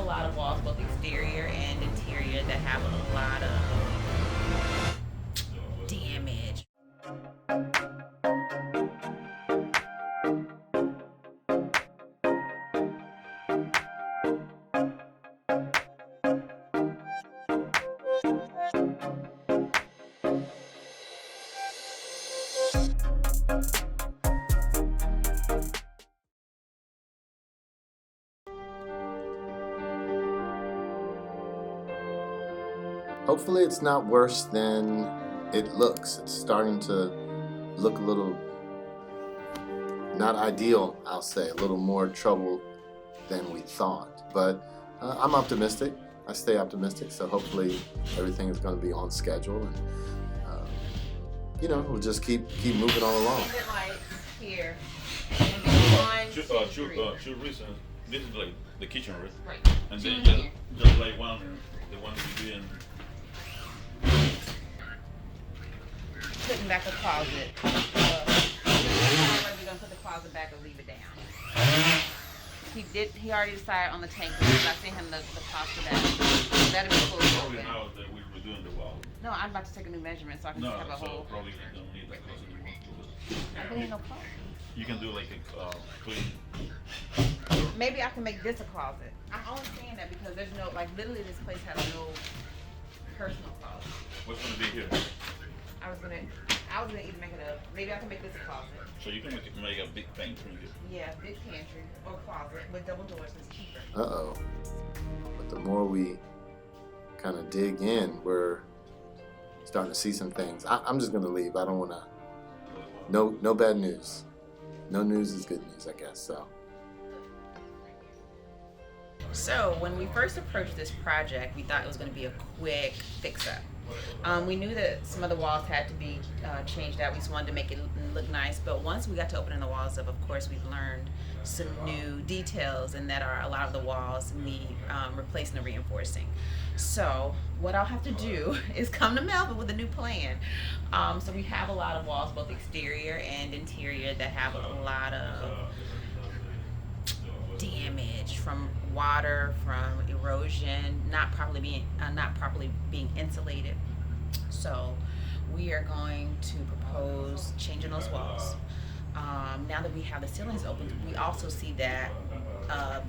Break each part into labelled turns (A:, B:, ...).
A: lot of walls, both exterior and interior, that have a lot of damage.
B: Hopefully it's not worse than it looks. It's starting to look a little not ideal, I'll say, a little more trouble than we thought. But I'm optimistic. I stay optimistic, so hopefully everything is going to be on schedule, and we'll just keep moving on along.
A: Exit lights here. And then one, two, three.
C: Two reasons. This is like the kitchen, right?
A: Right.
C: And then just like the one we do in.
A: Putting back a closet. Whether you're gonna put the closet back or leave it down. He already decided on the tank because I sent him the cost of that. That'll be fully
C: Probably
A: open.
C: now that we were doing the wall.
A: No, I'm about to take a new measurement so I can just have a
C: So
A: whole.
C: probably you don't need that closet anymore.
A: I think ain't no closet.
C: You can do like a clean.
A: Maybe I can make this a closet. I'm only saying that because there's no, like, literally this place has no personal closet.
C: What's gonna be here?
A: I was gonna even make it maybe I can make this a closet.
C: So you can make a big pantry here.
A: Yeah, big pantry or closet with double doors is cheaper.
B: Uh-oh. But the more we kind of dig in, we're starting to see some things. I'm just going to leave. I don't want to. No bad news. No news is good news, I guess.
A: So when we first approached this project, we thought it was going to be a quick fix-up. We knew that some of the walls had to be changed out. We just wanted to make it look nice. But once we got to opening the walls up, of course, we've learned some new details, and that are a lot of the walls need replacing and reinforcing. So what I'll have to do is come to Melvin with a new plan. So we have a lot of walls, both exterior and interior, that have a lot of damage from water, from erosion, not properly being insulated. So we are going to propose changing those walls. Now that we have the ceilings open, we also see that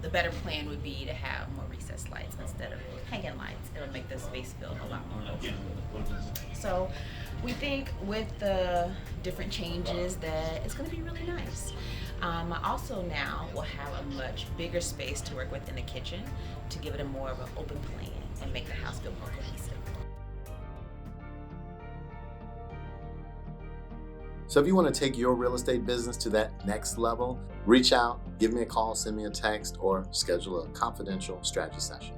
A: the better plan would be to have more recessed lights instead of hanging lights. It'll make the space feel a lot more open. So we think with the different changes that it's going to be really nice. Also now we'll have a much bigger space to work with in the kitchen to give it a more of an open plan and make the house feel more cohesive.
B: So if you want to take your real estate business to that next level, reach out, give me a call, send me a text, or schedule a confidential strategy session.